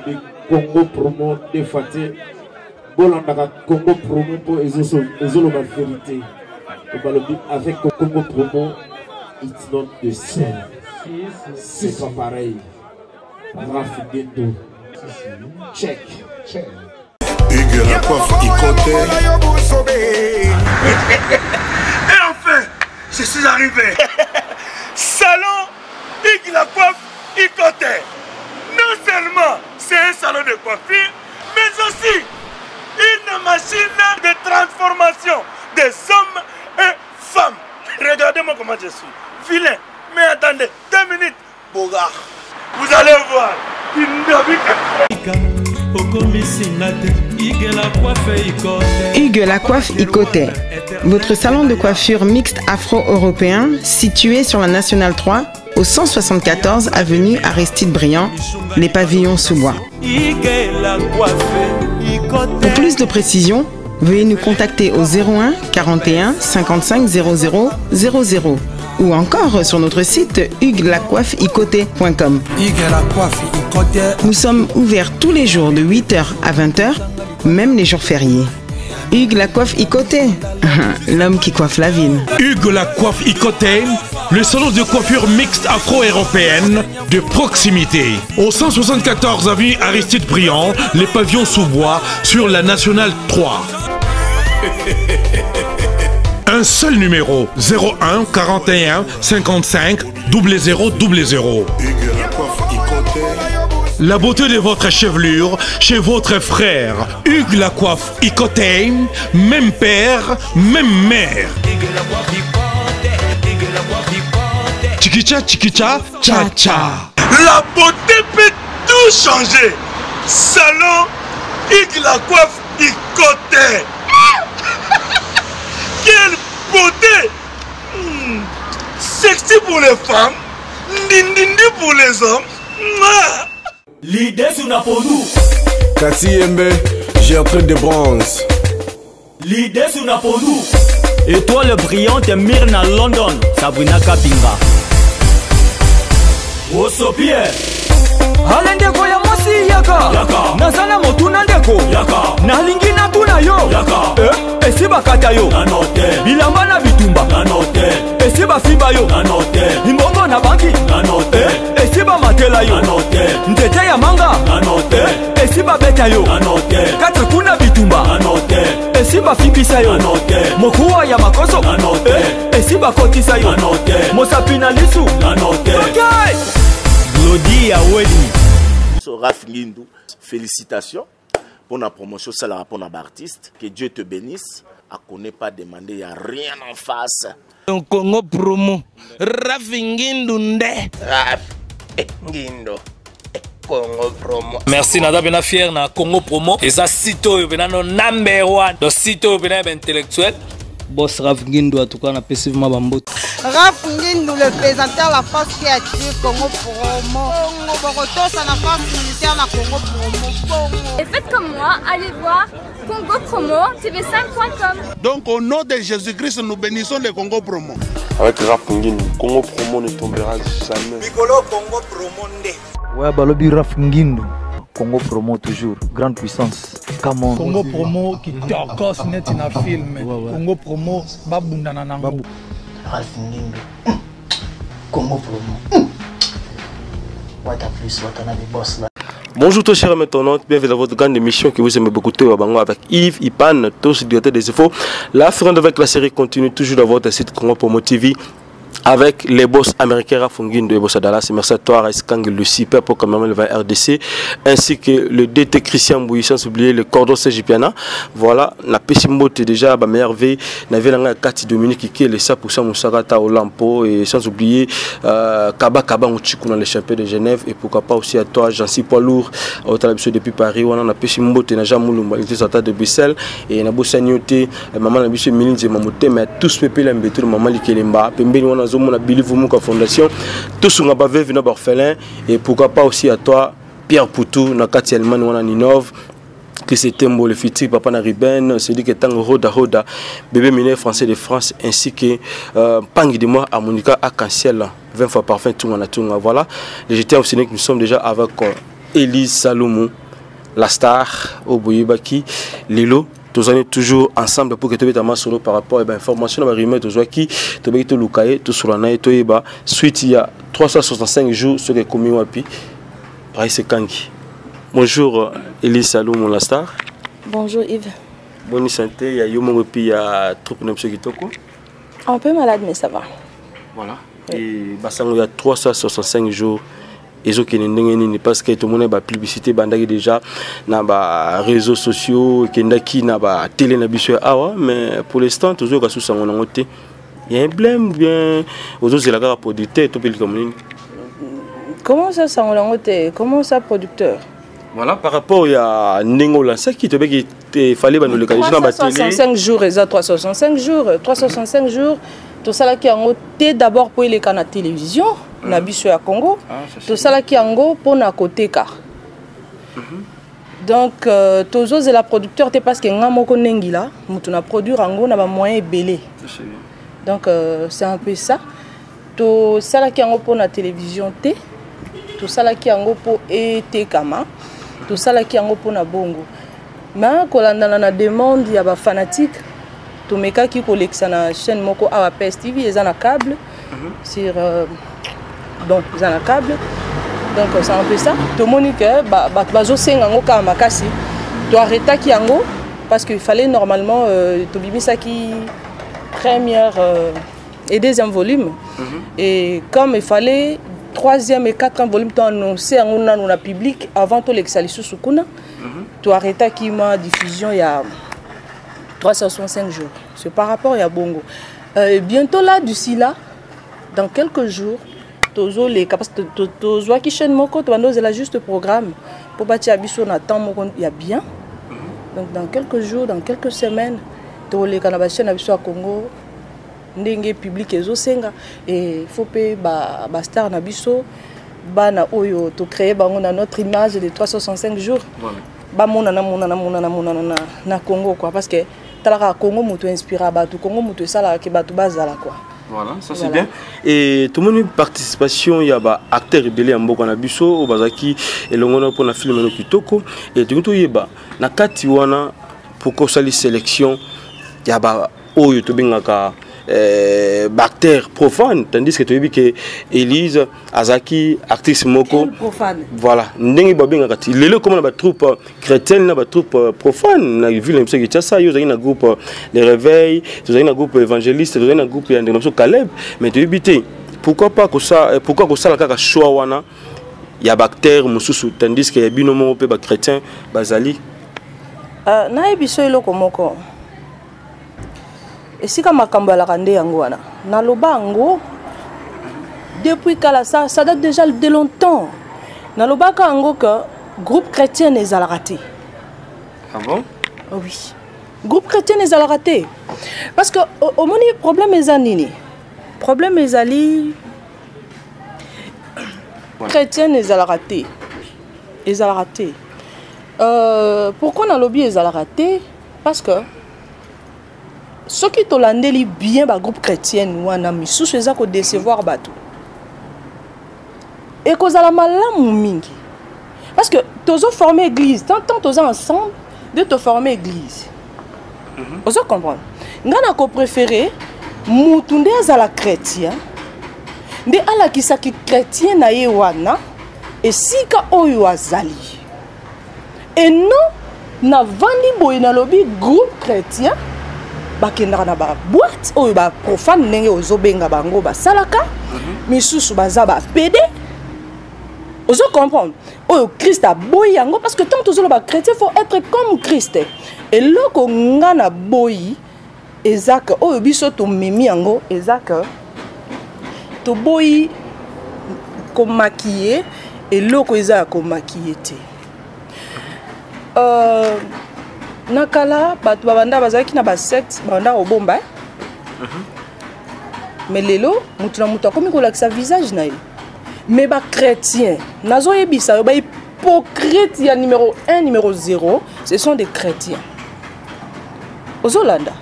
balobi Congo promo de Faté. Bolandaka Congo promo pour ezolo ma vérité. Balobi avec Congo promo, it's not the same. C'est pas pareil. Rafi Gendo. Check. Hugues la coiffe Ikoté. Et enfin, je suis arrivé. Salon Hugues la coiffe Ikoté. Non seulement c'est un salon de coiffure, mais aussi une machine de transformation des hommes et femmes. Regardez-moi comment je suis. Vilain. Mais attendez, 2 minutes. Bogard. Vous allez voir. Hugues la coiffe Ikoté. Votre salon de coiffure mixte afro-européen situé sur la Nationale 3 au 174 avenue Aristide Briand, les pavillons sous bois. Pour plus de précisions, veuillez nous contacter au 01 41 55 00 00 ou encore sur notre site hugueslacoiffeikoté.com. Nous sommes ouverts tous les jours de 8h à 20h, même les jours fériés. Hugues la coiffe Ikoté, l'homme qui coiffe la ville. Hugues la coiffe Ikoté, le salon de coiffure mixte afro-européenne de proximité. Au 174 avenue Aristide Briand, les pavillons sous bois sur la Nationale 3. Un seul numéro, 01 41 55 00 00. La beauté de votre chevelure chez votre frère. Hugues la coiffe Ikoté, même père, même mère. Chikicha, chikicha, cha cha. La beauté peut tout changer. Salon Hugues la coiffe Ikoté. Quelle beauté! Sexy pour les femmes, ndindindi pour les hommes. L'idée sur Napodou. Kati Yembe, j'ai un truc de bronze. L'idée sur Napodou. Étoile brillante Myrna London, Sabrina Kapinga. Osopie. Alendeko ya mwasi yaka Nazana motuna ndeko yaka Nalingi na tuna yo yaka Esiba kata yo nanote Bilamba na bitumba nanote Esiba fiba yo nanote Imbongo na banki nanote Esiba matela yo nanote Ntete ya manga nanote Esiba beta yo nanote Kata kuna bitumba nanote Esiba fibisa yo nanote Mokuwa ya makoso nanote Esiba kotisa yo nanote Mosapina lisu nanote okay. Glody Aweli. Rafi Gendo, félicitations pour la promotion, c'est la rapport à l'artiste. Que Dieu te bénisse. À qu'on n'ait pas demandé, il n'y a rien en face. Congo promo. Rafi Gendo. Rafi Gendo. Congo promo. Merci Nada Bena fier na Congo promo. Et ça sito bena no number 1. Donc sito bena intellectuel. Boss Rafi Gendo en tout cas on a passivement bambot. Rafi Gendo, le présentateur la force créative Congo promo. Congo ça la force militaire na Congo promo. Et faites comme moi, allez voir Congo promo tv5.com. Donc au nom de Jésus-Christ nous bénissons le Congo promo. Avec Rafi Gendo, Congo promo ne tombera jamais. Piccolo Congo promo ndé. Ouais balobi Rafi Gendo. Congo promo toujours, grande puissance. Come on. Congo promo qui torcos net in a film. Congo promo babunda na nango. Rafi Gendo. Congo promo. What a plus, what a des boss là. Bonjour tous chers internautes, bienvenue dans votre grande émission que vous aimez beaucoup avec Yves Ipan, tous directeur des infos. La fin avec la série continue toujours dans votre site Congo Promo TV. Avec les boss américains Rafi Gendo et boss Dallas, merci à toi Raiskang le super pour quand même le RDC, ainsi que le DT Christian Bouy, sans oublier le cordon Sejipiana. Voilà, la Pessimbote déjà, ma merveille, n'avait la Cathy Dominique qui est le 100% Moussarata au Lampo, et sans oublier Kaba Kaba Mouchikou dans les champions de Genève, et pourquoi pas aussi à toi Jancy Poilour, au télévision depuis Paris, on a Pessimbote, n'a jamais moulou, il était de Bruxelles, et n'a beau sagnoté, maman n'a biché Milinze Mamoté, mais tous mes pays l'embêtent, maman l'Ikelemba, Pembe, on a mon Bilivu Mouka Fondation, tous sont à Bavé, Vina Barfelin, et pourquoi pas aussi à toi, Pierre Poutou, Nakati Elman, Wana Ninov, que c'était le futur Papa Nariben, celui qui est en Roda, bébé miné français de France, ainsi que Pangui de moi, Harmonica Arc-en-Ciel, 20 fois parfum, tout le monde. Voilà, les GT au Sénégal, nous sommes déjà avec Élise Salomon, la star au Boyebaki, Lilo. Tous on est toujours ensemble pour que tu aies solo par rapport à l'information de la tous qui tu as été lukaye tout sur la naïto eba suite il y a 365 jours sur les communes wapi Raïs Kangi. Bonjour Élise Salomon, la star. Bonjour Yves. Bonne santé, il y a Yomo puis il y a trop de Kitoko. Un peu malade mais ça va. Voilà. Oui. Et il y a 365 jours. Et ce qui est parce que tout le monde a publicité déjà dans les réseaux sociaux, qui na ba télé na biso awa, mais pour l'instant toujours ka sous on ngote. Il y a un blème bien aux autres la producteur tout pays comme Comment ça on ngote? Comment ça producteur? Voilà, par rapport à Ningo Lansa qui te qu'il fallait nous localiser dans la télé. 365 jours, 365 jours, 365 jours. Tout ça qui a ngote d'abord pour les canaux télévision. Na biso ya Congo tout ça là qui ango pour na côté car donc toujours c'est la producteur parce que ngamoko nengila mutu na produire ango na ba moyen belé donc c'est un peu ça tout ça là qui ango pour na télévision t tout ça là qui ango pour et kama tout ça là qui ango pour na bongo mais kolanda na demande ya ba fanatique tout meka qui collecte na chaîne moko a PS TV et na câble sur donc ils ont un câble donc c'est un peu ça tout le monde que bazo sengango ka makasi to arrêter ki yango parce qu'il fallait normalement to bimisa qui première et deuxième volume et comme il fallait troisième et quatrième volume to annoncer yango na public avant to l'exalisu sukuna to arrêter ki ma diffusion il y a 365 jours c'est par rapport à bongo bientôt là d'ici là dans quelques jours tozo les capacités tozo qui chaîne moko to c'est la juste programme pour bâtir biso na temps moko il y a bien donc dans quelques jours dans quelques semaines to les canaba chaîne biso à Congo ndenge public ezo senga et faut pe ba star na biso bana oyo to créer bango na notre image de 365 jours ba mona na Congo quoi parce que talaka Congo muto inspira ba to Congo muto sala ke ba to bazala quoi. Voilà, ça c'est bien. Et tout le monde participation, il y a des acteurs rebelles en Boko Nabiso, au Bazaki, et l'on pour la film Kitoko. Et tout le monde, na Katiwana, pour qu'on soit les sélections, il y a des acteurs profanes, tandis que tu as vu que Élise, Azaki, actrice Moko. Profane. Voilà. Les comme la troupe chrétienne, la troupe profane. On a vu les gens qui ça, il y a un groupe Les Réveils, il y a un groupe évangéliste, il y a un groupe Caleb. Mais tu as vu, pourquoi que ça la choix wana il y a acteurs mususu tandis que binomo pe ba chrétien bazali. Na ebiso eloko moko. Et si comme makambo la rande yango wana na lobango depuis kala ça date déjà de longtemps na lobaka yango que groupe chrétien les a raté. Ah bon? Oui, groupe chrétien les a raté parce que au moni problème est nini problème est ali chrétien les a raté pourquoi na lobby les a raté parce que ceux qui te l'andeli bien le groupe chrétien wana misusu eza ko décevoir bato et cause la malamu mingi parce que tozo former église tant tozo ensemble de te former église ozo comprendre ngana ko préférer mutu nde azala chrétien nde ala kisaki chrétien na ye wana et sika oyo azali et non na vandi boy na lobby groupe chrétien bakendaka na ba boîte oyo ba profane ndenge ozobenga bango basalaka misusu baza ba PD ozo comprendre oyo Christ a boyi yango parce que tant ozolo ba chrétien faut être comme Christ et loko ngana boyi ezaka oyo biso to memi yango ezaka to boyi ko maquiller et loko ezaka ko maquiller te nakala bato babanda bazaki na ba secte banda obomba mais lelo mutu na mutu akomi kolakisa visage na ye mais ba chrétien nazo yebisa ba hypocrite ya numéro 1 numéro 0 ce sont des chrétiens ozolanda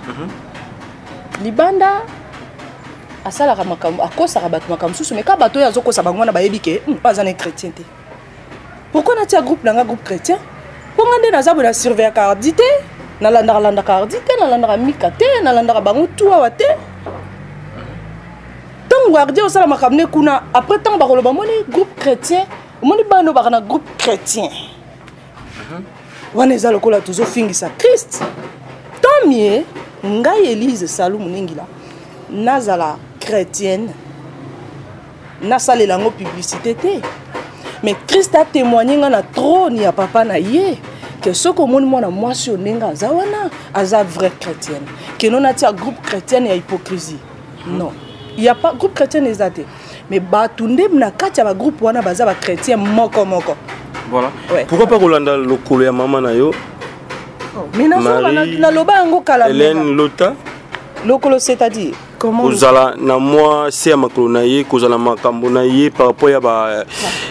libanda asalaka makambo akosaka bato makambo susu mais ka bato ya azokosa bango na bayebi ke bazana chrétien te pourquoi natia groupe nanga groupe chrétien po ngande nazabu na surveiller cardité nalandaka cardité nalandaka mikate nalandaka bango tuwa wate tant guardier osala makamne kuna après tant bakoloba moni groupe chrétien moni bano bakana groupe chrétien wana eza lokola tozofingisa Christ tant mieux ngai Élise Salou Muningila nazala chrétienne nasalela ngo publicité te mais Christ a témoigné na trône ya papa na ye que ce que mon mona mwasi onenga azawana aza vrai chrétienne que non atia groupe chrétien ya hypocrisie non il y a pas groupe chrétien ezate mais batunde na kati ya groupe wana baza ba chrétien moko voilà ouais. Pourquoi pas Rolanda lokolo ya mama na yo mais na loba ngo kala Hélène Lota lokolo c'est-à-dire comment kozala na moi c'est makolo na ye kozala makambo na ye par rapport ya ba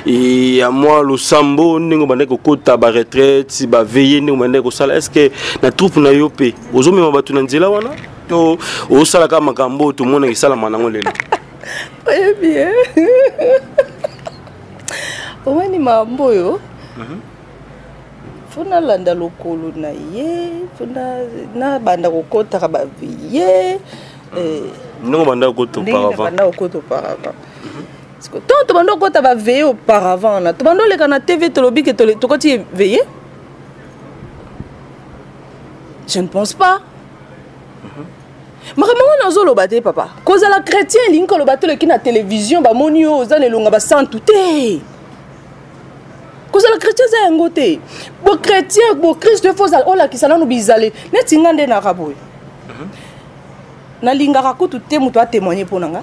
et à moi le sambo ndingo bande ko kota ba retraite ba veiller ndingo bande ko sala est-ce que na troupe na yo pe ozomema batu na nzela wana to osala ka makambo tout monde ki sala manango lelo eh bien omani mambo yo funa landa lokolo na ye funa na banda ko kota ba veiller non banda koto auparavant tant to banda kota ba veiller auparavant na to banda le kana TV tolobi que to koti veiller je ne pense pas makambo na zolo bate papa cause la chrétien linko lo bato le ki na télévision ba moni yo za nelonga ba santu te cause la chrétien za yango te bo chrétien bo Christ de faux ola ki sala no bizale neti ngande na raboy na lingaka kutu te muto a témoigner pour nanga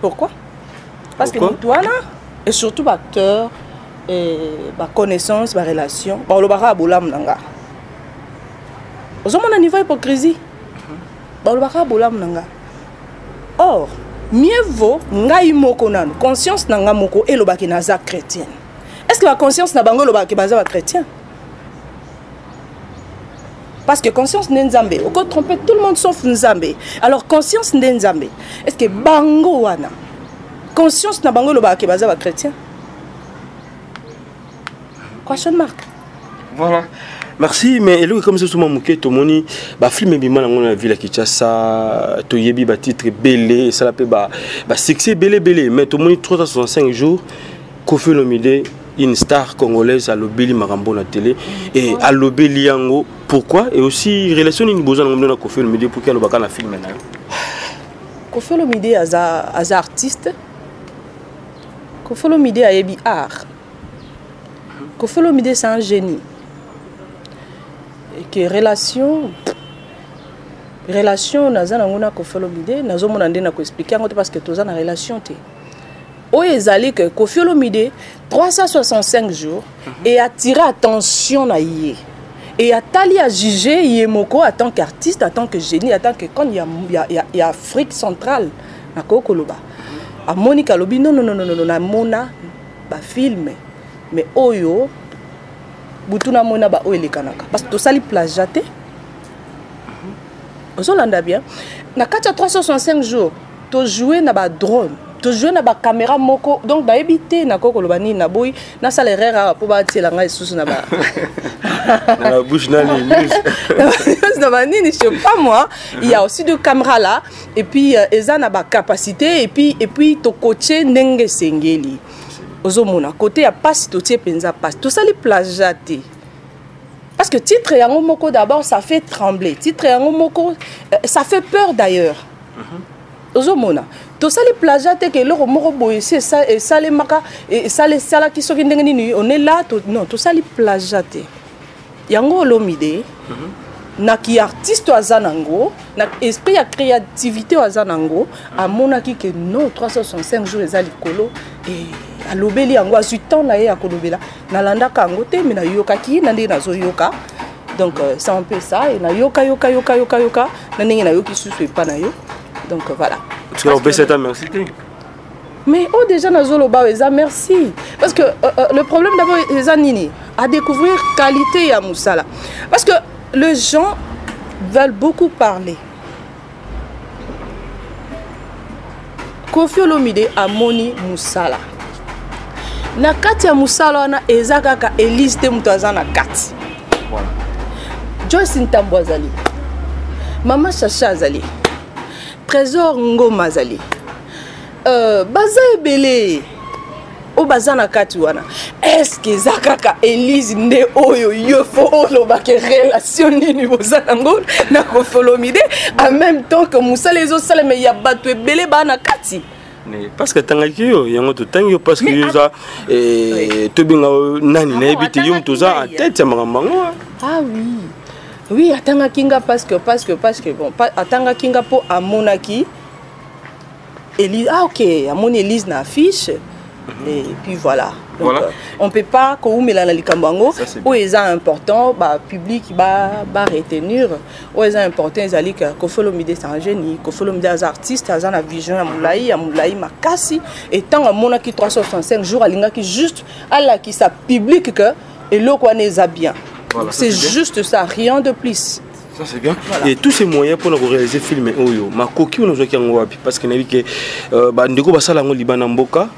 pourquoi parce que muto ana et surtout ba acteur et ba connaissance ba relation ba lo ba bolam nanga ozomona niveau hypocrisie ba lo ba bolam nanga or mieux vaut ngai moko nano conscience nanga moko elobaki na za chrétienne. Est-ce que la conscience n'a pas de base chrétien? Parce que conscience n'est Nzambé. Au cas tromper tout le monde sauf Nzambé. Alors conscience n'est Nzambé. Est-ce que bango wana conscience n'a bango le bas qui base chrétien? Question marque. Voilà. Merci, mais et comme c'est souvent mouké, tout le monde, bah film bima dans la ville qui tient ça, to yebi bah titre belé, ça l'appelle bah succès belé, mais tout le monde 365 jours, Koffi Olomide, une star congolaise à l'obéli Marambo la télé et à l'obéli Yango. Pourquoi? Et aussi relation une besoin de Koffi Olomide pour qu'elle va la film maintenant. Koffi Olomide as artiste. Koffi Olomide a yebi art. Koffi Olomide c'est un génie. Et que relation naza ngona Koffi Olomide nazo mona ndena ko expliquer ngoto parce que toza na relation té. O ezali que Koffi Olomide 365 jours et attirer attention na yé. Et atali a juger Yemoko en tant qu'artiste, en tant que génie, en tant que quand il y a Afrique centrale na kokoloba. A Monica Lobi non na mona ba film mais oyo Butuna mona ba oele kanaka parce que to sali plagiaté. Ozolanda bien. Na 365 jours, to jouer na ba drone, to jouer na ba caméra moko donc ba éviter na kokoloba ni na boy na salerera pour ba tiela ngai susu na ba. Na bouche na li. Na ba ni je sais pas moi, il y a aussi deux caméras là et puis eza na ba capacité et puis to coacher ndenge sengeli. Ozomona côté ya passe to tie penza passe tout ça les plagiaté parce que titre yango moko d'abord ça fait trembler titre yango moko ça fait peur d'ailleurs ozomona tout ça les plagiaté que le moko boye c'est ça et ça les maka et ça les sala qui soki ndenge nini on est là non tout ça les plagiaté yango Olomide na ki artiste azanango na esprit ya créativité azanango amonaki que non 365 jours ezali kolo et alobeli yango azutan na ye akolobela na landa kango te mais na yoka ki na ndenge nazo yoka donc c'est un peu ça et na yoka na ndenge na yoki susu pa na yo donc voilà parce que on peut c'est merci mais oh déjà nazo loba eza merci parce que le problème d'abord eza nini à découvrir qualité ya musala parce que les gens veulent beaucoup parler. Koffi Olomide a moni musala. na kati ya musala wana eza kaka Elise te mutu aza na kati. Voilà. Joyce Ntambo azali, Mama Chacha azali, Trésor Ngoma azali, baza ebele o baza na kati wana. Est-ce que eza kaka Elise nde oyo yo fo olobaka relation nini boza nango na Koffi Olomide en même temps que musala ezosalema ya bato ebele ba na kati? Parce que tangaki yo yango to tangi parce que yo za to binga nani na ebite yo mtoza en tête ya makambango. Ah oui. Oui, atanga kinga parce que bon, atanga kinga po amonaki Elise. Ah OK, amoni Elise na affiche. Et puis voilà. Donc voilà. On peut pas ko umela na likambango ou est important ba public ba retenir ou est important ezali que Koffi Olomide c'est un génie, Koffi Olomide as artiste as na vision ya moulayi makasi et tant amona ki 365 jours alinga ki juste ala ki sa public que eloko wana eza bien. Voilà, c'est juste ça, rien de plus. Ça c'est bien. Voilà. Et tous ces moyens pour nous réaliser film oyo makoki on joki yango wapi parce que na bi que ba ndeko basala ngo libana mboka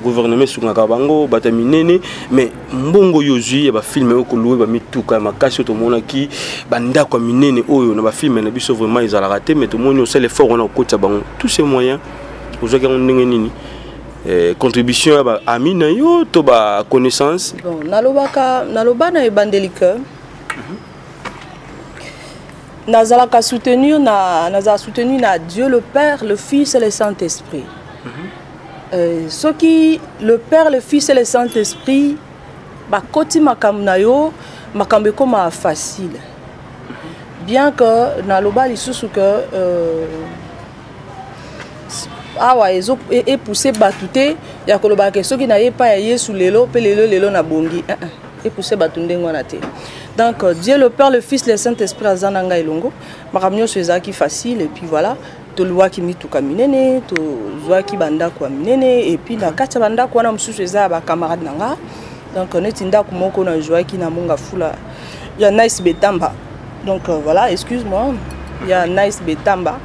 gouvernement sungaka bango bataminene mais mbongo yozui ba film oko loué ba mituka makasi to mona ki banda kwa minene oyo na ba film na biso vraiment ils ala raté mais to moni au seul effort on a kota bango tous ces moyens ozoki ngo ndenge nini contribution ba amina yo to ba connaissance bon naloba na ebandelika nazalaka soutenir na Dieu le Père le Fils et le Saint-Esprit. Ce qui le Père le Fils et le Saint-Esprit ba koti makambo na yo makambo koma facile bien que naloba lisusu que awa ezo e pousser batute ya koloba ke soki na ye pa ya Yesu lelo pe lelo na bongi et pousser batunde ngwana te. Donc Dieu le Père le Fils le Saint-Esprit azananga elongo makamnyo seza ki facile et puis voilà to loi ki mituka minene to zwa ki banda kwa minene et puis na kati banda kwa na mususu eza ba camarade nanga donc neti ndako moko na joie ki na monga fula ya Nice Betamba donc voilà excuse-moi ya Nice Betamba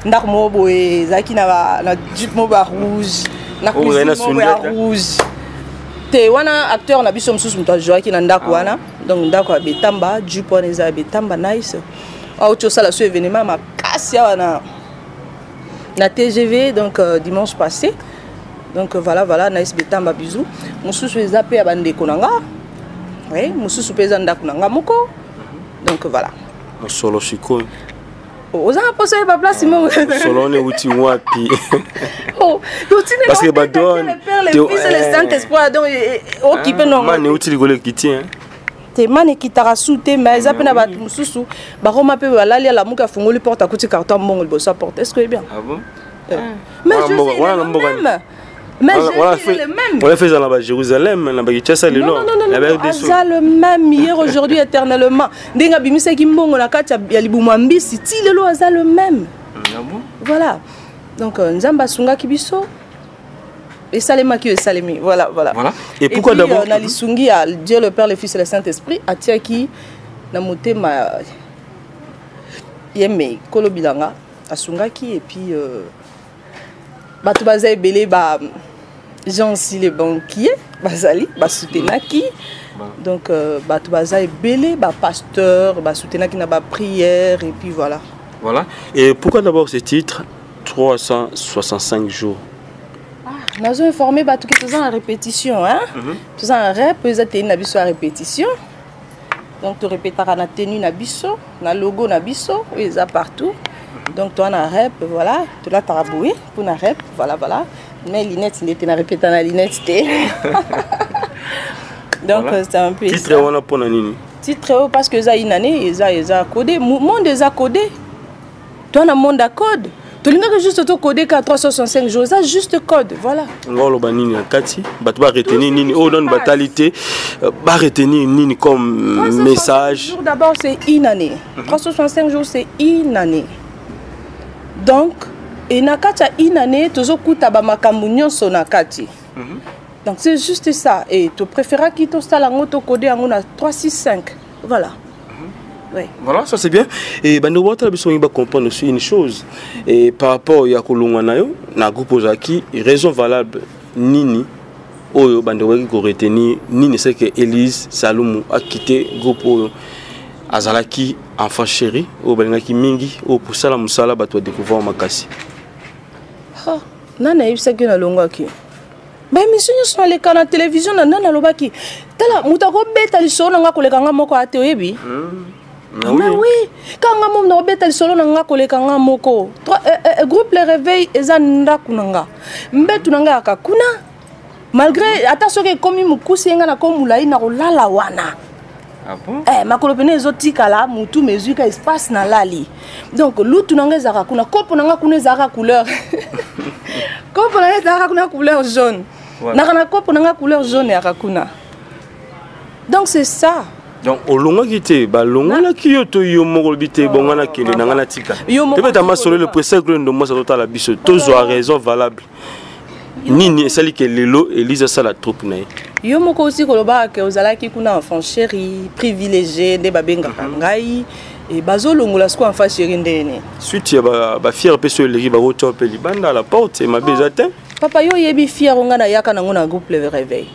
ndako mobo ezaki na Jeep mobo rouge na cuisine mobo rouge te wana acteur na biso mususu muto joie ki na ndako wana donc ndako ya Betamba Jeep wana eza Betamba Nice autre ça la ce événement ma casse na TGV donc dimanche passé donc voilà Nice Betamba bisou mususu eza pe abande konanga oui mususu pe eza ndako nanga moko donc voilà solo chiko oza poso ba place mo solo ne uti wapi oh parce que badon le Fils et le Saint-Esprit donc occupé non man ne uti rigole kiti hein mane kitara soute mais eza pena ba mususu ba roma pe balali la muka fungoli porte à côté carton mongo le bossa porte est-ce que est bien ah bon mais je suis mais on l'a fait dans la Jérusalem na ba kitasa lelo ça le même hier aujourd'hui éternellement ndinga bimisa ki mbongo na kati ya libuma mbisi ti lelo aza le même voilà donc nzamba sunga kibiso et Salema qui est Salemi, voilà. Et pourquoi d'abord on a lisungi à Dieu le Père, le Fils et le Saint-Esprit, à Tiaki, na motema yeme kolobilanga, à Sungaki et puis batu baza ebele ba Jean si les banquiers, bazali, ba soutenaki. Donc batu baza ebele ba pasteur, ba soutenaki na ba prière et puis voilà. Voilà. Et pourquoi d'abord ce titre 365 jours? Nous avons informé que nous faisons en répétition. Hein? Nous faisons un rep, nous avons tenu en répétition. Donc, tu répéteras la tenue na biso, na logo na biso, ils sont partout. Donc, tu as un rep, voilà, tu l'as taraboué pour un rep, voilà. Mais lunettes, il était na répétant la lunette. Donc, c'est un peu. Titre on a pour nani. Titre parce que ça une année, ils ont codé. Monde les a codé. Tu as un monde à code. Tu as juste codé 365 jours, ça juste code, voilà. On va nini kati, batu ba retenir nini, oh non batalité, ba retenir nini comme message. D'abord c'est une année. 365 jours c'est une année. Donc et na kati une année, tu zokuta ba makambu nyonso na kati. Donc c'est juste ça et tu préféreras qui to sala ngoto codé en 365. Voilà. Oui. Voilà, ça c'est bien. Et bando wata biso ngi ba comprendre aussi une chose et par rapport ya kolongwa nayo na groupe ozaki raison valable nini oyo bandewaki ko retenir nini c'est que Elise Salumu a quitté groupe oyo azalaki enfant chéri o balingaki mingi o pour sala musala bato découvrir makasi ha nana yebisaki na longwaki ba émission sur les canaux télévision na nana lobaki tala mutako beta lisolo nga koleka nga moko ate oyebi mais oui quand nga mom na beta lisolo nga koleka nga moko groupe les réveils eza ndaku nanga mbetu nanga akakuna malgré attention que comme mukusi nga na komula ina kolala wana ah bon makolo pene ezotika la mutu mezuka espace na lali donc lutu nanga ezaka kuna kopo nanga kuna ezaka couleur kopo nanga ezaka kuna couleur jaune na kopo nanga couleur jaune ya kuna donc c'est ça. Donc au long quitté balonga la kiyoto yo moko bité bonga na kende nanga na tika peut-être ama solo le précède de moi ça total la biso tous a raison valable nini sali que lelo Elisa sala troupe na yo moko aussi koloba ke ozalaki kuna enfant chéri privilégié de babenga ngai et bazolongola sko enfant chéri ndene suite ya ba fier peso eleki ba roto pe libanda la porte ma bezatin papa yo yebi fier nga na yaka nango na groupe le réveil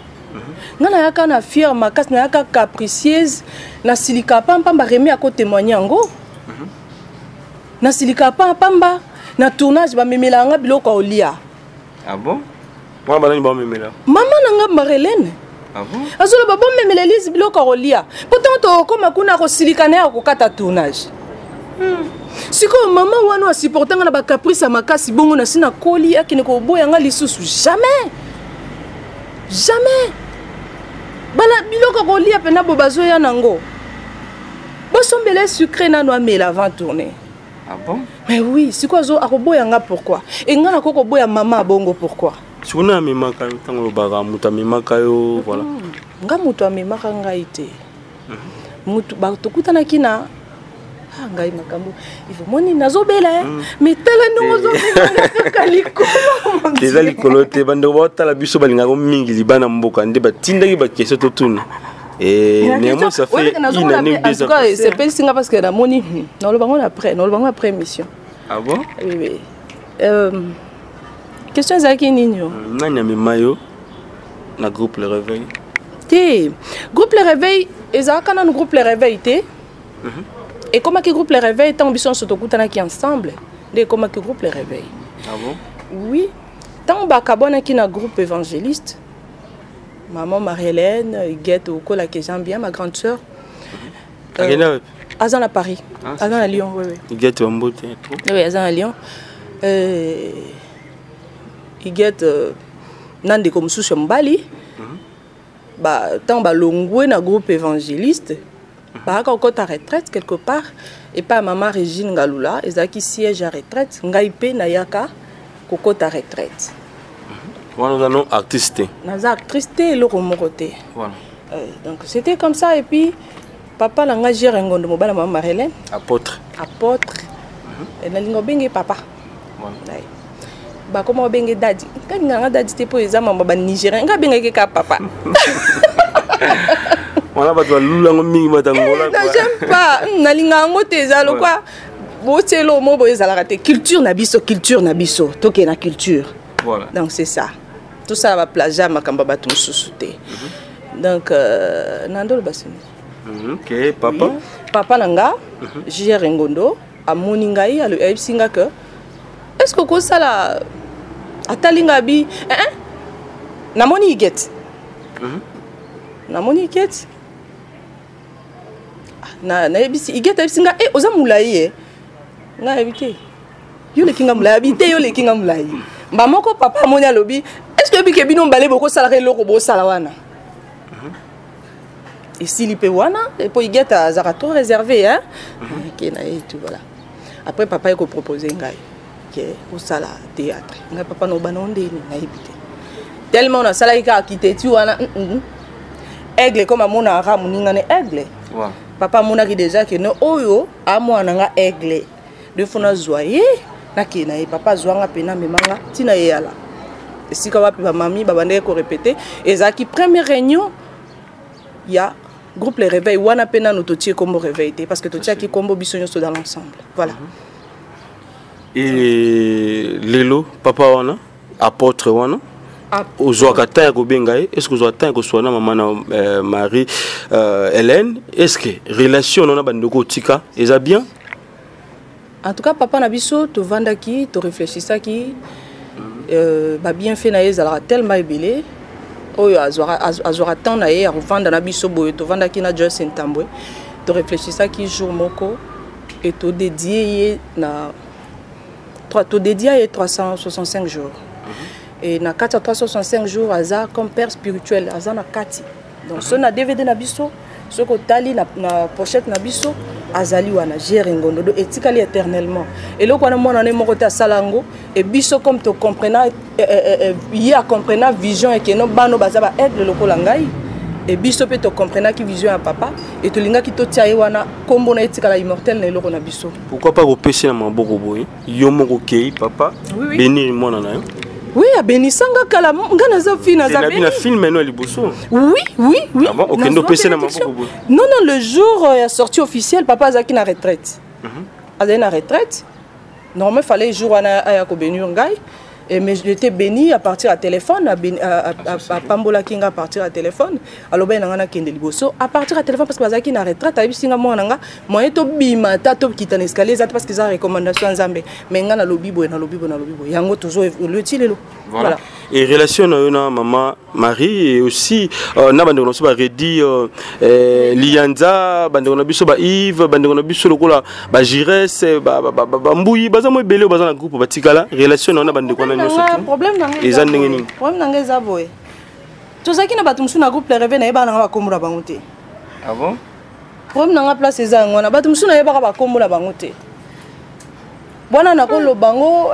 ngana yaka na fier makas na yaka capricieuse na silika pamba remi à côté témoigner ngo na silika pamba na tournage ba memela nga biloko olia ah bon moi ba ba memela mama nanga Marlène ah bon azolo ba memela Elise biloko olia pourtant to koma kuna ko silika na ko kata tournage siko mama wana wa supportanga na ba caprice makasi bongo na sina koli akine ko boya nga lisusu jamais bala biloko ko lia pena bo bazo ya nango bo sombele sucré na no amela avant tourner ah bon mais oui siko zo akoboya nga pourquoi et nga na koko boya mama bongo pourquoi suna memaka tango baga muta memaka yo voilà nga mutu amemaka ngai te mutu ba tokutana kina ngai makambo il faut moni nazobela mais tele ndozo kaliko déjà likolote bande bota la biso balinga ko mingi libana mboka nde batindaki ba question totuna et néanmoins ça fait une année ou deux ans c'est pas singa parce que na moni non le bango après émission ah bon oui question zaki ninyo nani memayo na groupe le réveil té groupe le réveil ezaka na groupe le réveil té et comment que groupe les réveils tant ambition surtout qui ensemble de comment que groupe les réveils ah bon oui tant bakabona qui na groupe évangéliste maman Marie-Hélène Guette au col que j'aime bien ma grande sœur Azan à Paris Azan à Lyon oui Guette en beauté oui Azan à Lyon Guette nande comme sous Mbali bah tant ba longwe na groupe évangéliste bah quand ta retraite quelque part et pas maman Régine Galula ezaki siège à retraite ngaipe na yaka koko ta retraite voilà nous artiste naza actrice le romoroté voilà donc c'était comme ça et puis papa langa gère ngondo mobala maman Marlène apôtre et na lingo bengi papa voilà bah comment bengi daddy quand nga daddy te po ezama ba Nigérien nga bengi ka papa voilà ba lula ngomingi matangola quoi j'aime pas na linga ngote ezalo quoi botelo mo bo ezala raté culture na biso toke na culture voilà donc c'est ça tout ça va plager makamba ba tout souté donc nando le basini OK papa papa nanga gère ngondo amoni ngai alo ebisinga que est-ce que ko sala atalinga bi na moni get na ebisi igeta ebisinga oza mulai nga ebite yo le kinga mulai abite yo le kinga mulai mba moko papa moni alobi est-ce que bike bino mbale boko sala loko bo sala wana et s'il peut wana et pour igeta zarato réservé hein OK na et tout voilà après papa il ko proposer ngai que au sala théâtre nga papa no banonde ni na ebite tellement na sala ika quitter tu wana aigle comme mon ara moninga ne aigle wow. Papa monaki déjà que no oyo amwana nga aigle de fona zoyer na kina e papa zwanga pena memanga tina yala esika wapi ba mami babande ko répéter ezaki première réunion ya groupe les réveils wana pena no totie comme réveil parce que totie ki combo bisonyo so dans l'ensemble voilà et lelo papa wana apôtre wana aux Ouakata et Bengaï, est-ce que vous avez que soit maman Marie Hélène, est-ce que relation on a bandoko tika, est ça bien? En tout cas, papa Nabiso, tu vendaki, tu réfléchis qui, bien fait naïe, ça tellement ébélé. Oyo azora tant naïe, à revendre Nabiso boy, tu vendaki na Joyce Ntambwe, tu réfléchis qui jour moko et tu dédié na, tu dédié à 365 jours. Et na 365 jours, aza comme père spirituel, aza na kati. Donc ce na DVD Nabiso, ce que tali na pochette Nabiso. Azali wana géringondo do etikali éternellement et là quand moi on est moroté à salango et biso comme tu comprena ya comprena vision et que no bano bazaba aide le lokola ngai et biso peut te comprena qui vision à papa et to linga ki to tia wana kombo na etikala immortel na loko na biso. Pourquoi pas repêcher na maboko boy yo moko kei papa béni moi na yo. Oui, à Benisanga Kala, ngana za fina za Beni. Film maintenant liboso. Oui. Ah bon, OK, no PC na maboko. Non, le jour est sorti officiel, papa Zaki na retraite. Azali na retraite. Normalement, il fallait jour à ko benu ngai. Mais j'étais béni à partir à téléphone, à Pambola Kinga à partir à téléphone. Alors ben nanga kende liboso à partir à téléphone parce que Zaki na retraite, ayi singa mo nanga, moyen to bima ta to kita na escalier ça parce que ça recommandation nzambe. Mais ngana lobibo na lobibo. Yango toujours le tilelo. Voilà. Et relation na maman Marie et aussi na bande na so ba redi Lianza bande na biso ba Yves bande na biso lokola ba Jires ba Mbuyi baza mo belé baza na groupe batikala relation na bande ko na nyoso problème na ngai eza ndenge nini problème na ngai za boye tozaki na bato musu na groupe le rêve na yeba na ba kombo na bango te. Ah bon problème na nga place eza ngona bato musu na yeba ba kombo na bango te bwana na ko lo bango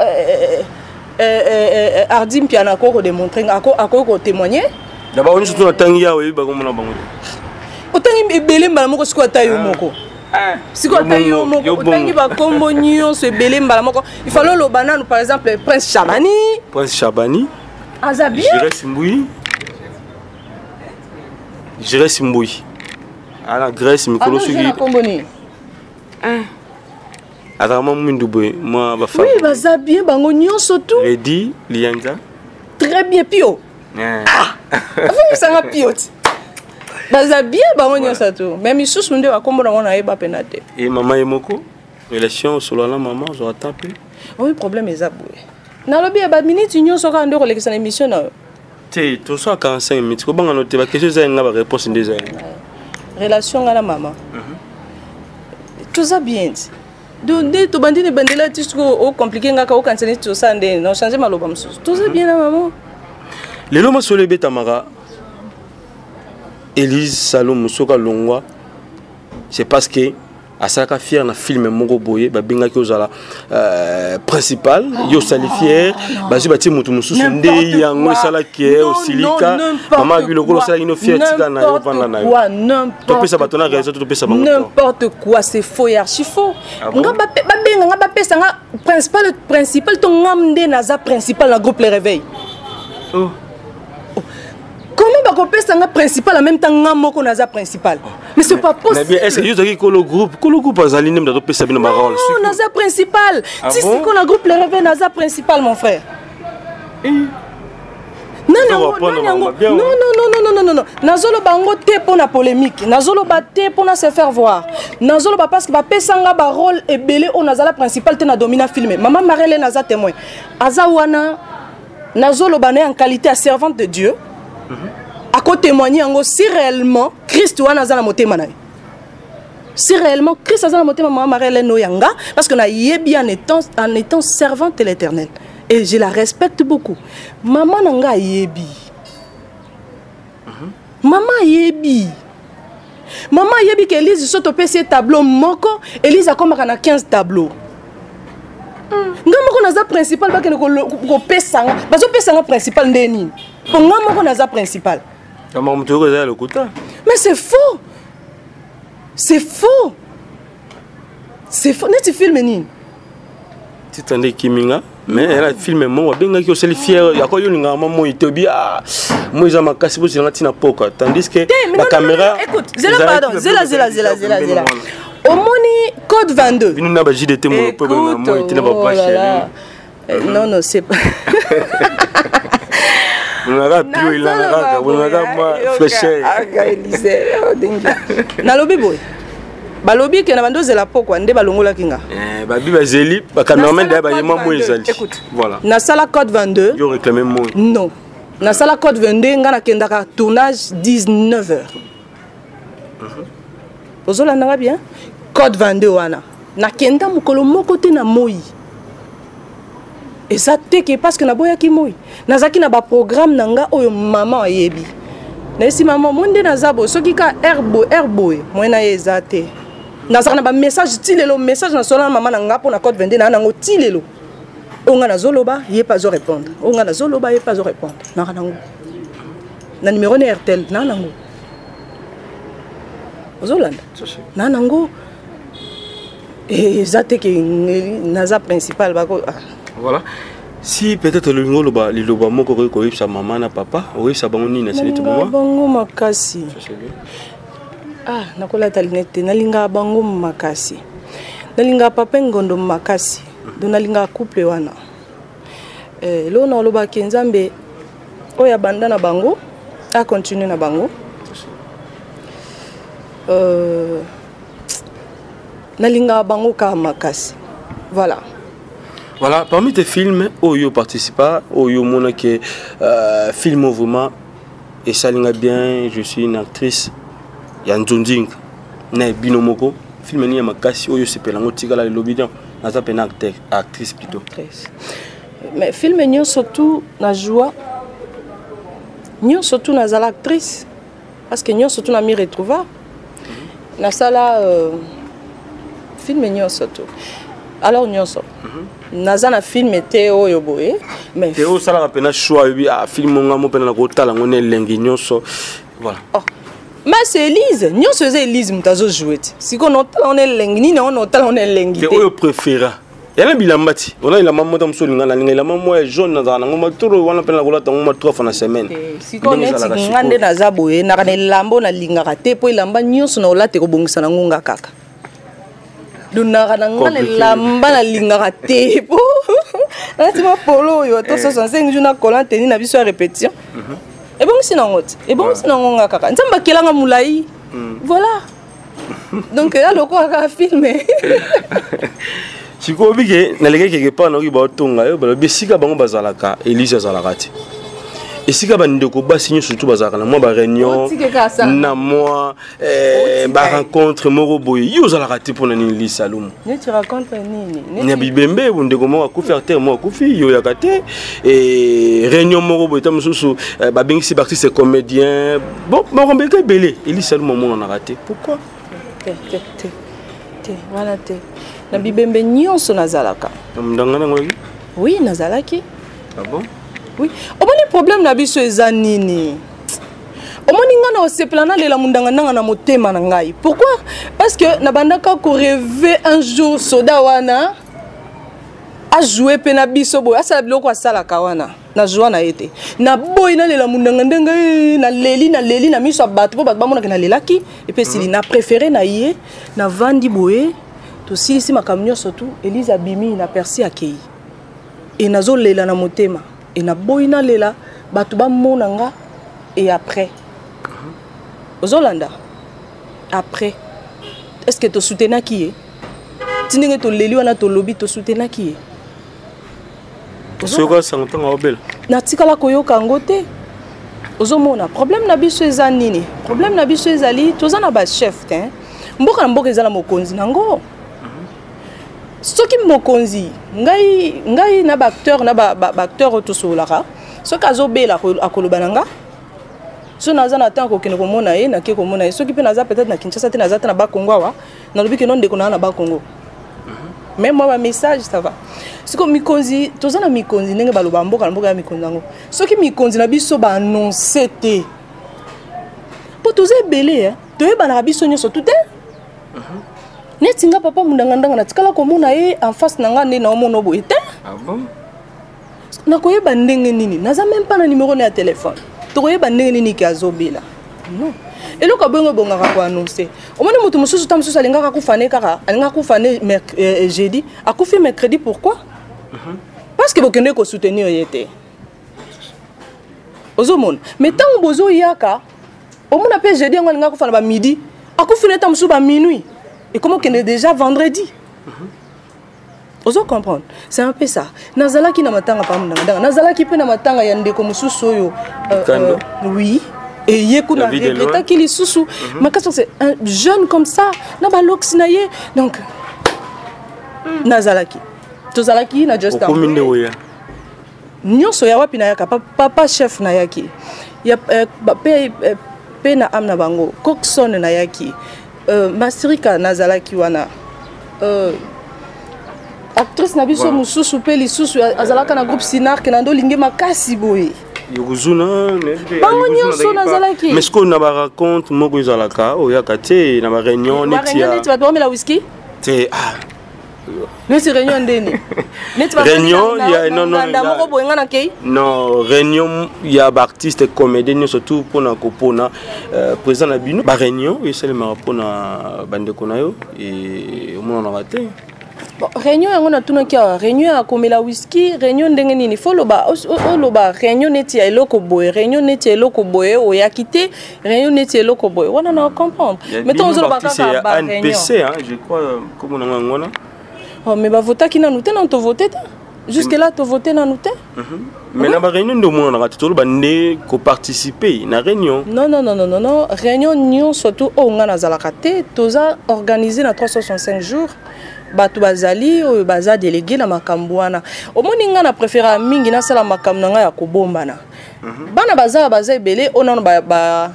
Ardim Piana ko démontrer ko témoigner d'abord on surtout tangi ya we ba ko mona bango otangi ebele mbala moko siko tayo moko siko tayo moko otangi ba kombo nyonso ebele mbala moko il fallait lo banane par exemple Prince Chabani Azabi J'irai Simboui à la Grèce mikolo sugi Adama Munduboy, moi, ma femme. Oui, bah, bien, bango surtout. Ready, Lianza. Très bien, Pio. Ah, vous ça Pio. Bah, bien, bango surtout. Même si vous avez combo dans mon aïba penate. Et maman et Moko, relation sur la maman, je vais taper. Oui, problème est aboué. Na lobi ba minute union sera ndo collection émission na. Tu tout ça 45 minutes. Ko banga noter ba question za nga ba réponse des relation à la maman. Tout ça bien. Donc, tu bandines bandela, tu es compliqué, tu as cancellé tout ça, tu as changé ma lobe. Tout ça bien, maman. Les lomas sur le bétamara, Élise Salom Soka Longwa, c'est parce que à ça qu'a fier na film Mongo Boye, ba binga ki ozala principal, yo salifier, ba ji bati mutu mususu nde yango sala ki au silika, maman bi lokolo sala ino fier tika na yo vanda na yo. N'importe quoi. N'importe quoi, c'est faux et archi faux. Nga ba pesa nga principal to ngamde naza principal na groupe Les Réveils. Oh. Comment va un principal en même temps que naza principal? Mais c'est pas possible. Mais est-ce que vous avez le groupe a aligné dans le Sabine Marol? Non, naza principal. Si c'est qu'on a groupe Le Réveil naza principal mon frère. Non. Nazolo bango te pour la polémique. Nazolo batte pour se faire voir. Nazolo ba parce que ba pesanga ba rôle et belé on nazala principal te na domina filmer. Maman Marelle naza témoin. Azawana nazolo bané en qualité de servante de Dieu. À côté témoigner si réellement Christ wana za na motema na. Si réellement Christ a za na motema maman Marelle no yanga parce que na yebi en étant servante de l'Éternel. Et je la respecte beaucoup. Maman nanga yebi. Maman yebi. Maman yebi que Elise soto PC tableau moko, Elise a comme 15 tableaux. Ngamoko naza principal ba ke ko pesanga, bazo pesanga principal ndeni. Pour ngamoko naza principal. Mais c'est faux. C'est faux. C'est faux. N'est-ce film ni? Tu t'en Kiminga, mais elle a filmé moi, bien que c'est fier, il y a quoi une maman itobi ah, moi j'ai ma casse pour c'est na poka, tandis que la caméra. Écoute, zela. Au moni code 22. Nous n'a pas JDT mon problème, moi il n'a pas chéri. Non, c'est pas. Unaka pio ilana unaka fraîcheur. Nalobi boy. Balobi ke na bandoze la pokwa nde balongola kinga. Babi bazeli ba cameraman de ba yema mo ezali. Voilà. Na sala code 22. Yo réclamer mo. Non. Na sala code 22 ngana kendaka tournage 19h. Ozola na bien. Code 22 wana. Na kenda mukolo moko te na moi. Et ça teke parce que na boya ki moi. Nazaki na ba programme nanga oyo maman ayebi. Na si maman monde na zabo soki ka herbo moina ezate. Nazaka na ba message tilelo message na sola maman nanga po na code 22 na nango tilelo. Onga na zoloba ye pas zo répondre. Onga na zoloba ye pas zo répondre. Na nango. Na numéro na RTL na nango. Ozolanda. Na nango. Et ça teke naza principal bako. Voilà. Si peut-être le ngoloba liloba moko ko sa maman na papa, oui sa bango ni na selete moi. Bango makasi. Ah, nakola talinete nalinga bango makasi. Nalinga papa ngondo makasi. Do nalinga couple wana. Lo na loba kenzambe oya banda na bango, a continue na bango. Nalinga bango ka makasi. Voilà. Voilà, parmi tes films, Oyo participe, Oyo mona que film vraiment et ça linga bien, je suis une actrice. Yanzonding, ne binomoko, film ni makasi Oyo c'est pelango tigala le lobidian, na ça pena actrice plutôt. Mais film ni surtout na joie. Ni surtout na zala actrice parce que ni surtout na mi retrouva. Na sala film ni surtout. Alors ni surtout. Nazana film était oyo boye mais Théo sala pena choix film ngamo pena na kotala ngone lengi nyonso voilà. Oh. Mais c'est Elise, nous faisons Elise mutazo jouer. Si on est lengi ni on est lengi. C'est oyo préféré. Yana bilambati. On a la maman tam so linga la maman jaune na ngoma maturo wana pena la kolata ngoma 3 fois na semaine. Si on est ngande na zaboye na kana lambo na linga te po ilamba nyonso na olate ko bongisa na ngunga kaka. Dunara ngane lamba na linga te po. Ati ma polo yo to 65 jours na kolan teni na biso répétition. Et bon si nangote. Et bon si nangonga kaka. Nzamba kelanga mulai. Voilà. Donc là le quoi a filmé. Siko bige na leke quelque part na ba tonga yo ba bisika bango bazalaka Elise zalakati. Esika bandeko basigné surtout bazalaka na moi ba réunion na moi ba rencontre moko boye yo zalakati pour na ni Salum. Ne tu racontes nini? Nya bibembe ndeko mo akufi acteur mo akufi yo yakate et réunion moko boye tam susu ba bengisi artiste comédien bon moko mbeke belé Elise Salum mo na raté. Pourquoi? Voilà te. Na bibembe nyonso nazalaka. Mdangana ngoyi? Oui, nazalaki. Ah bon? Oui. Omoni problème na biso eza nini? Omoni ngana oseplana lela mundanga nanga na motema na ngai. Pourquoi? Parce que na bandaka ko rêver un jour soda wana a jouer pe na biso boy. Asa biloko asala ka wana. Na joie na été. Na boy na lela mundanga ndenga na leli na miso bato po bato bamona ke na lelaki et puis si na préféré na yé na vandi boye. To si ma camion surtout Elise Abimi na persi akei. Et nazo lela na motema. Et na boina lela batuba monanga et après Ozolanda après est-ce que tu soutena qui est tinenge to leli wana to lobby to soutena qui est Soko sangtanga obel na tikala koyoka ngote ozomona problème na biso eza nini problème na biso ezali toza na ba chef te mboka na mboka ezala mokonzi nango soki mokonzi ngai na ba acteur na ba acteur to solaka soki azobela akoloba nanga so naza na temps ko kene ko mona ye na ke ko mona ye soki pe naza peut-être na Kinshasa te naza na ba Congo wa na lobi ke non de ko na ba Congo même moi ba message ça va siko mikonzi toza na mikonzi ndenge baloba mboka na mboka ya mikonzi nango soki mikonzi na biso ba annoncer te po toza belé to yeba na biso nyoso tout Netinga papa mundanga na tikala komona ye en face nanga ne na omono boye te. Ah bon? Na koyeba ndenge nini? Naza même pas na numéro na téléphone. To koyeba ndenge nini ki azobela. Non. Et lo ka bongo bonga ko annoncer. Omoni mutu mususu tam mususu alinga ku fane kaka, alinga ku fane jeudi, akufi mercredi pourquoi? Parce que bokende ko soutenir yete. ozomona mais tant bozo yaka omona pe jeudi ngo linga ko fala ba midi akufina ta musu ba minuit et comment qu'on est déjà vendredi. Ozo comprendre c'est un peu ça nazala ki na matanga pa mundanga nazala ki pe na matanga ya ndeko mususu oyo oui et yekuna regretta ki li susu makaso c'est un jeune comme ça na ba lox na ye donc nazala ki tozalaki na just commune oya nyonso ya wapi na yaka papa chef na yaki ya pe na amna bango Coxon na yaki Masirika nazalaki wana actrice na biso mususu pe lisusu azalaka na groupe Sinar ke nando linge makasi boye yokuzuna bango nyonso nazalaki mais ce qu'on a raconte moko izalaka oyaka te na ba réunion netia tu vas dormir la whisky te mais c'est réunion ndeni réunion il y a non réunion il y a artistes comédiens surtout pour na kopona président na bino ba réunion et seulement pour na bande konayo et au moins on a raté réunion yango na tuna kia réunion ya komela whisky réunion ndenge nini fo loba loba réunion neti eloko boye réunion neti eloko boye oyakite réunion neti eloko boye wana na comprendre mais ton zo loba kaka ba réunion NPC hein je crois comme on a ngona oh mais ba vota ki na nous te na to voter jusque là to voter na nous te mais na ba réunion ndo mo na raté to loba ne ko participer na réunion non réunion nyon surtout o ngana zalaka te toza organiser na 365 jours batu bazali oyo baza délégué na makambo wana omoni nga na préféra mingi na sala makambo nga ya kobombana bana baza ebele onano ba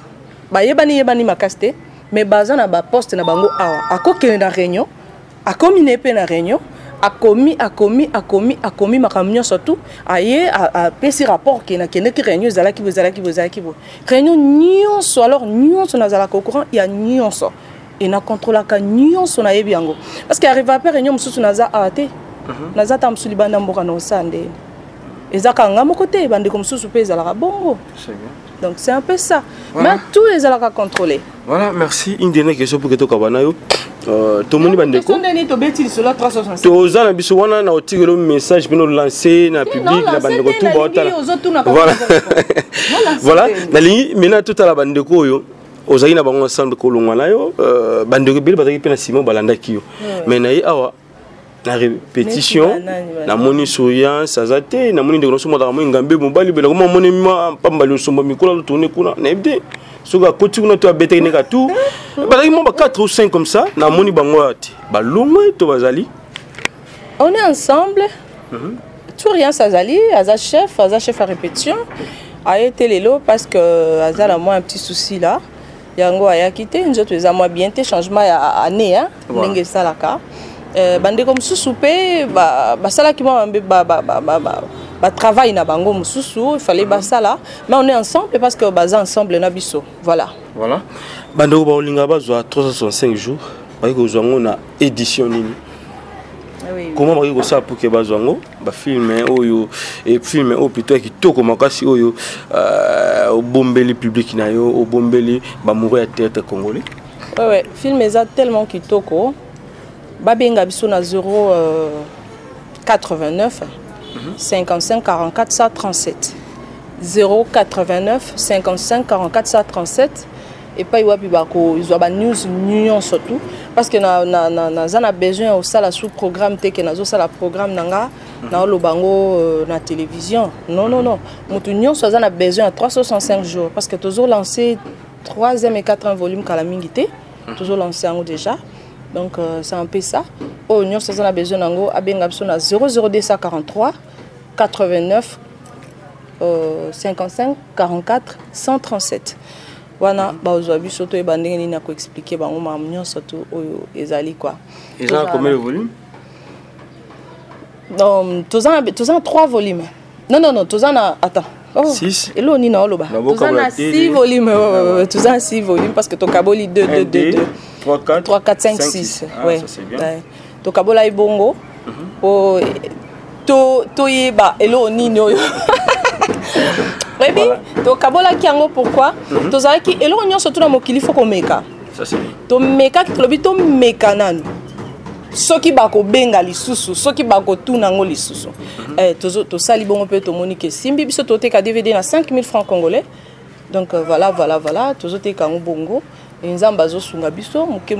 yebani makaste mais baza na ba poste na bango awa akokele na réunion akomi nepe na réunion akomi makambo surtout aye a pesi rapport ke na kende ki réunion zalaki bo réunion nyonso alors nyonso na zala ko courant ya nyonso et na contrôle ka nyonso na yebi yango parce que arrive après réunion mususu naza ate naza ta musuli banda mboka no sande ezaka ngamo côté bande comme mususu pe ezala bongo donc c'est un peu ça voilà. Mais tous les alaka contrôler voilà merci une dernière question pour que to kabana yo to moni bande ko sondeni to beti sur la 365 to za na biso wana na otiki le message bino lancer na public na bande ko tout ba voilà nali mena tout à la bande ko yo ozali na bango ensemble ko longwana yo bandeko bile bazaki pe na Simon balandaki yo mais na awa na répétition na moni souriant sazate na moni ndeko somo da mo ngambe mobali bela ko moni ma pambali somba mikola tourner kuna na ebde soka koti kuna to abete ne ka tout bazaki mo ba 4 ou 5 comme ça na moni bango ati ba longo to bazali on est ensemble tout rien sazali aza chef à répétition a été lelo parce que azala moi un petit souci là yango aya quitté nzoto eza moi bien te changement ya année hein ndenge salaka bande comme soupé ba sala ki moi ba travail na bango mususu il fallait ba sala mais on est ensemble parce que baza ensemble na biso voilà bande ko ba olinga ba zo 365 jours ba ko zo ngona édition nini comment va ça pour que bazango ba filmer oyo et filmer au plutôt qui toko makasi oyo au bombeli public na yo au bombeli ba mourir à théâtre congolais ouais filmer ça tellement qui toko ba benga biso na 089 55 44 137 089 55 44 137 et pas wapi bako ils ont ba news union surtout parce que na besoin au ça la sous programme te que nazo ça la programme nanga na lo bango na télévision non mutu union ça na besoin à 365 jours parce que toujours lancé 3e et 4e volume kala mingité toujours lancé en déjà donc c'est un peu ça au union ça na besoin nango abenga biso na 00243 89 55 44 137 wana bazwa biso to ebandenge nini na ko expliquer bango mamnyo surtout oyo ezali quoi ils ont combien de volumes non tous en 3 volumes non tous en attends 6 et là on na oloba tous en 6 volumes tous en 6 volumes parce que to kaboli 2 3 4 5 6 ouais to kabola ibongo o to yeba elo nini oyo Rebi, to kabola kiango pourquoi? To zaki elo nyon surtout na mokili faut qu'on meka. Ça c'est. To meka ki lobi to meka nanu. soki bako benga lisusu soki bako tuna ngo lisusu to sali bongo pe to monique simbi biso to teka DVD na 5000 francs congolais donc voilà to teka ngo bongo nzamba zo sunga biso muke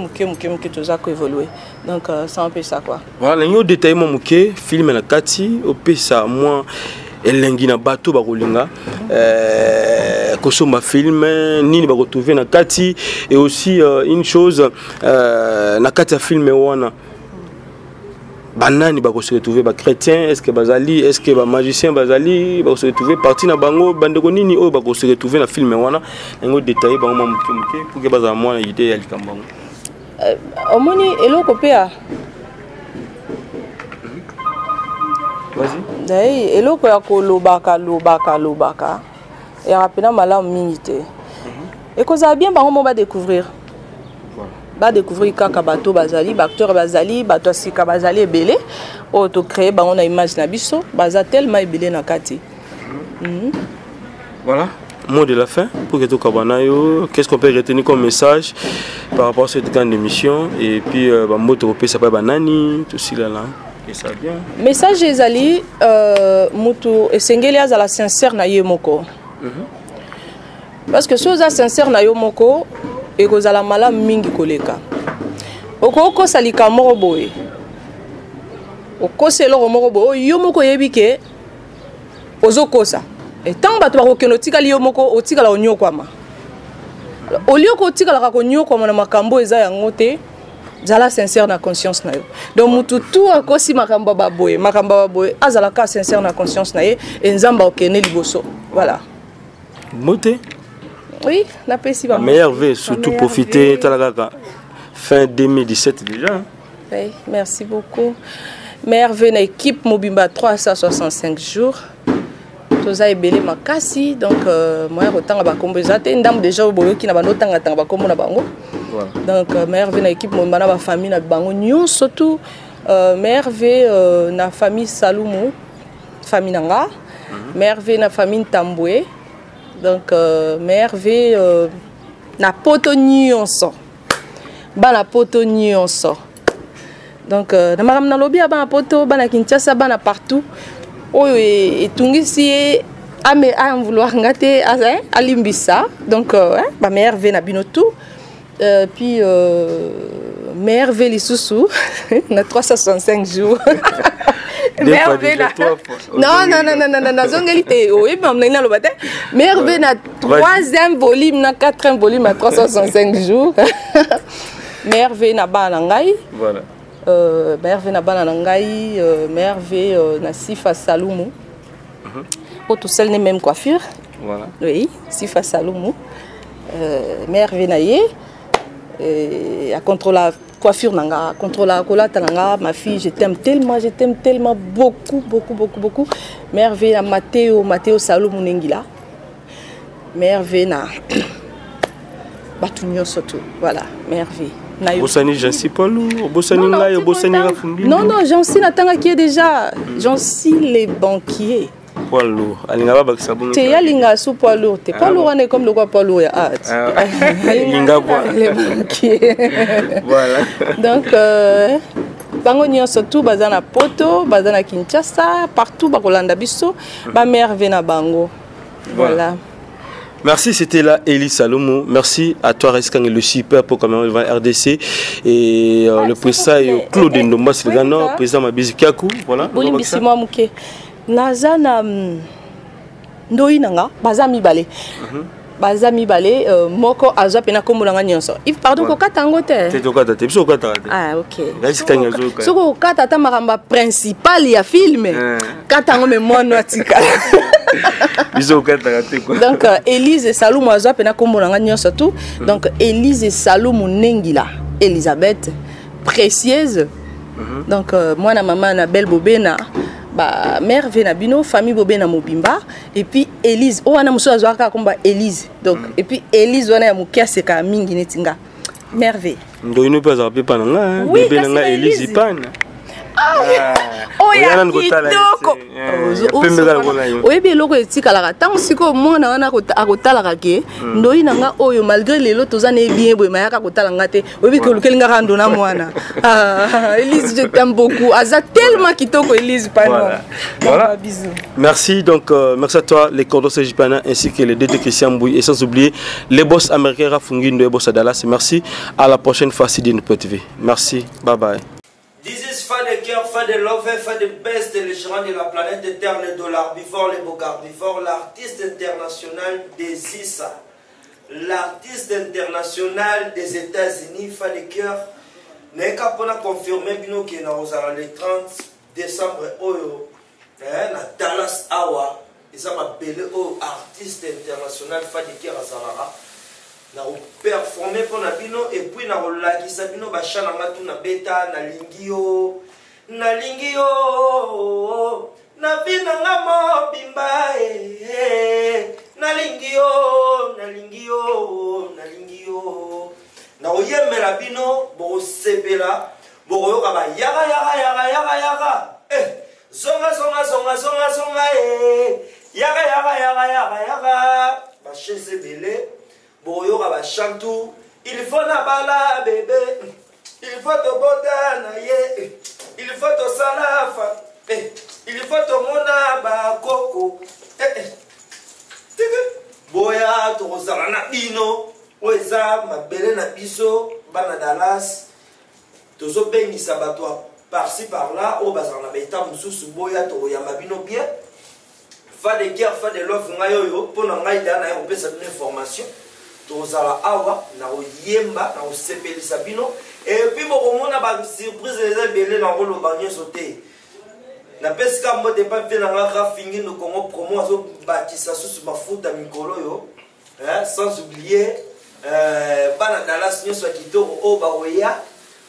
to za ko évoluer donc c'est un peu ça quoi voilà nyo détail mo muke film na kati opesa moi elengi na bato bakolinga kosoma film nini bakotrouver na kati et aussi une chose na kati ya film wana banani bako se retrouver ba chrétien est-ce que bazali est-ce que ba magicien bazali bako se retrouver parti na bango bandeko nini o bako se retrouver na film wana ngo détailler bango muke pour que bazala mwana idée ya likambango omoni eloko pea vas-y dai eloko ya kolobaka ya rapena malamu mingi te ekozala bien bango mo ba découvrir kaka bato bazali acteur bazali bato asika bazali ebele o to créer bango na image na biso baza tellement ebele na kati voilà mot de la fin pour que tout kabanayo qu'est-ce qu'on peut retenir comme message par rapport à cette grande émission et puis ba moto pe ça pas banani tout cela là et ça bien message ezali mutu esengeli azala sincère na ye moko parce que si oza sincère na yo moko ekozala malamu mingi koleka okokosa likambo boye okosela moko boye yo moko yebi ke ozokosa etango bato bakokende otikali yo moko otikala onyokwama olioko otikalaka konyokwama na makambo eza yango te zala sincère na conscience na yo donc mutu tu akosi makambo baboye azalaka sincère na conscience na ye enzamba okende liboso voilà moté. Oui, la PSI va meilleure surtout profiter talaka fin 2017 déjà. Oui, merci beaucoup. Merveille na équipe Mobimba 365 jours. Toza ebele makasi donc moi autant ba kombo ezate ndam déjà boyo ki na bando tanga ba kombo na bango. Donc Merveille na équipe Mobimba na ba famille na bango nyon surtout Merveille na famille Salumu famille nanga. Merveille na famille Tamboué. Donc Merveille na poto nyonso bana poto nyonso donc na maram na lobby bana poto bana Kinshasa bana partout oyo etungisi ame a vouloir ngate alimbisa donc ba Merveille na bino tout puis Merveille lisusu na 365 jours Merveille non zongalité oui mais na lobate Merveille na 3e volume na 4e volume à 365 jours Merveille na bana ngai voilà Merveille na bana ngai Merveille na Sifa Salumu pour tout seul les mêmes coiffures voilà oui Sifa Salumu Merveille na ye à contrôler coiffure nanga contrôler kolata nanga ma fille je t'aime tellement beaucoup Merveille na Matteo Salumu nengila Merveille na batunyo surtout voilà Merveille na Bosani Jansi Paulou Bosani ngai Bosani Rafundi non Jansi natanga qui est déjà Jansi les banquiers poids lourd alinga ba bakisa bongo te yalinga sous poids lourd te poids lourd est comme le quoi poids lourd ya linga poids les banquiers voilà donc bango nyonso tout bazana poto bazana Kinshasa partout bakolanda biso ba Merveille na bango voilà. Merci, c'était là Elie Salomo. Merci à toi Reskang le super pour quand même RDC et le président Claude Ndombas le Gano, président Mabizi Kaku, voilà. Bolimbisi moi muke. Nazana ndoi nanga bazami balé. Bazami balé moko azwa pena kombolanga nyonso. If pardon ko kata ngote. Te kokata te, biso kokata te. Ah OK. Reskang zo. Soko kata ta maramba principal ya film. Kata ngome mono atika. Donc Élise Salomo azwa pena kombolanga nyonso tout. Donc Élise Salomo nengila Elisabeth précieuse. Donc moi na maman na belle bobena ba Merveille na bino famille bobena mobimba et puis Élise o wana muso azwa ka komba Élise donc et puis Élise wana ya mukiase ka mingi netinga Merveille ndo ino pas za pepa nanga bébé nanga Élise pana oya kitoko oyebi eloko etikalaka ntango sikoyo mwana wana akotalaka ke ndoi na nga oyo malgré lelo toza na ebien boye mayaka kotala nga te oyebi ke olukeli nga kando na mwana Elise je t'aime beaucoup aza tellement kitoko Elise pano voilà. Merci donc merci à toi les cordons Jipana ainsi que les deux Christian Mbouy et sans oublier les boss américains Rafungindo et boss Dallas. Merci à la prochaine fois Sidine TV. Merci, bye bye. This is fan de cœur, fan de love, fan de best, les gérants de la planète Terre, les dollars before, les bogards before, l'artiste international des ISA, l'artiste international des États-Unis, fan de cœur. N'est qu'à confirmer bino qui est dans le 30 décembre, na Dallas Awa, ils ont appelé artiste international fan de cœur à Sarara. Na performer pour na bino et puis na rolakisa bino bachana ngatu na beta na lingio na bina ngamo bimba na lingio na oyemela bino bo sepela bo yoka ba yaga zonga yaga ba cheze belé Boyo va chantou, il faut na bala bébé, il faut te botana ye, il faut te salafa, il faut te mona ba koko, boya to rozala na bino, oeza mabele na biso, bana Dallas, tozo bengi sabato par-ci par-là, o bazana beta mususu boya to yamba bino bien, fa de guerre, fa de love ngayo pour na ngai dana yo pesa une information. Tozala awa na oyemba na osepelisa bino et puis bokomona ba surprise les belé na rolo banyo sauté na pesika mbote pa pe na nga fingi no Congo promo azo batisa susu mafuta mikolo yo sans oublier bana Dallas nyoso kitoko o ba oya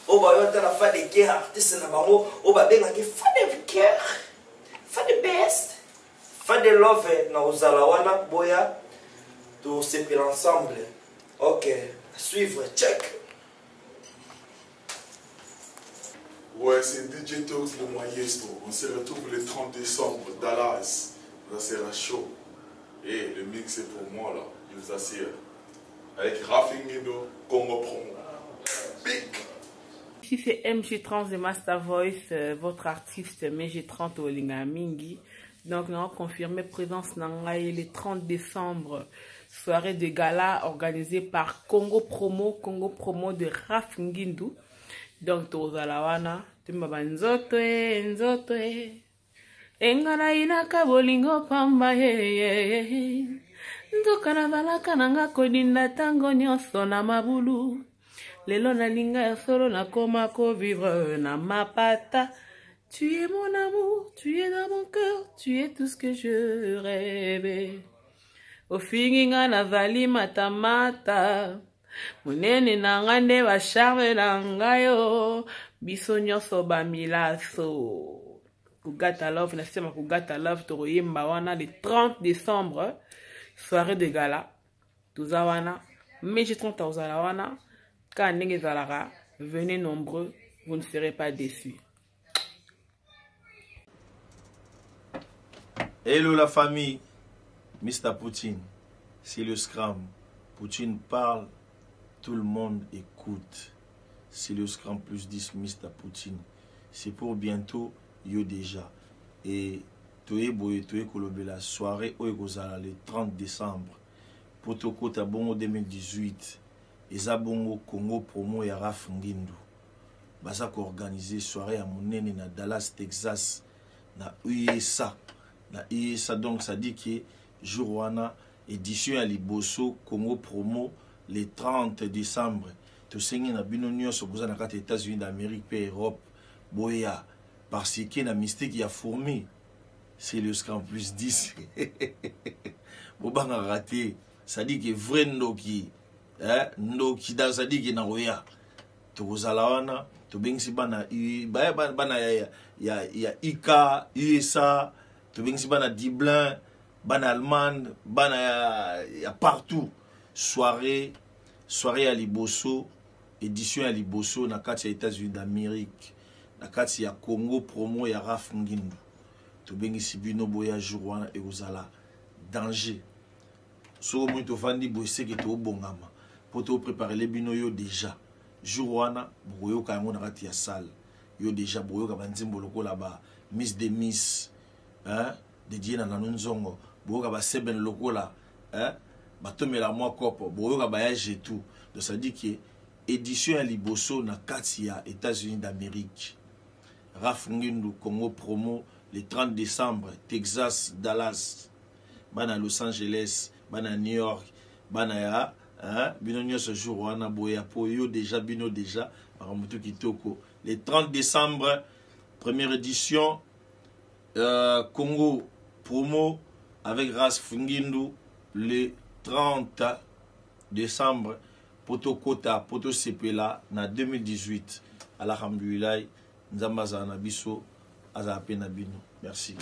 o ba yota na fa de guerre artiste na bango o ba benga ki fa de guerre fa de best fa de love na ozala wana boya tout s'épile ensemble. Ok, à suivre, check. Ouais, c'est DJ Talks le Moyesto. On se retrouve le 30 décembre, Dallas. Ça sera chaud. Et le mix c'est pour moi là, je vous assure. Avec Rafingindo, Congo Promo. Big! Ici c'est MG Trans de Master Voice, votre artiste MG30 au Lingamingi. Donc nous avons confirmé présence Nangaï le 30 décembre. Soirée de gala organisée par Congo Promo de Rafingindo. Donc tozalawana tumba nzoto engana inaka bolingo pamba ndokana balaka nanga kodinda tango nyonso na mabulu lelo nalinga ya solo nakoma ko vivre na mapata. Tu es mon amour, tu es dans mon cœur, tu es tout ce que je rêvais. Ofinginga nazali matamata munene nanga nde ba charme nanga yo biso nyonso ba milaso kugata love nasema kugata love toroyemba wana le 30 décembre soirée de gala toza wana meji 30 ozala wana ka ndenge zalaka venez nombreux, vous ne serez pas déçus. Hello la famille, Mr. Poutine, c'est le Scrum. Poutine parle, tout le monde écoute. C'est le Scrum plus 10, Mr. Poutine. C'est pour bientôt, yo déjà. Et toye boye toye kolobe la soirée oyekozala le 30 décembre. Potoko tabongo 2018. Eza bongo Congo Promo ya Rafingindo. Baza ko organiser soirée à monene na Dallas, Texas, na USA. Na USA donc ça dit que jour wana édition à Liboso Congo Promo le 30 décembre. To sengi na bino nyonso boza na kati États-Unis d'Amérique et Europe boya parce que na mystique ya fourmi. C'est le Scrum plus 10. Bobanga raté. Ça dit que vrai ndoki ndoki dans ça dit que na roya. To kozala wana to bengisi bana bana ya IKA USA. Tu viens bana Dublin, bana Allemagne, bana ya partout. Soirée à Liboso, édition à Liboso, na kati ya États-Unis d'Amérique. na kati ya Congo promo ya Raf Ngindu tobengisi bino boya jour wana ekozala danger soko moi tofandi boyeseke tobongama po topréparer les bino yo déjà jour wana bokoyoka yango na kati ya salle yo déjà boyoka banzimbo lokola ba Miss de Miss dédié na nanu nzongo boyoka ba seben lokola batomela mwa kopo boyoka bayage et tout donc ça dit que édition ya liboso na kati ya États-Unis d'Amérique Raf Ngindu Congo promo le 30 décembre Texas Dallas bana Los Angeles bana New York bana ya bino nyonso jour wana boya po yo déjà bino déjà bakamutu kitoko le 30 décembre première édition Congo promo avec Raf Ngindu le 30 décembre poto kota poto sepela na 2018 alhamdulillah nzamba za na biso aza pe na bino merci.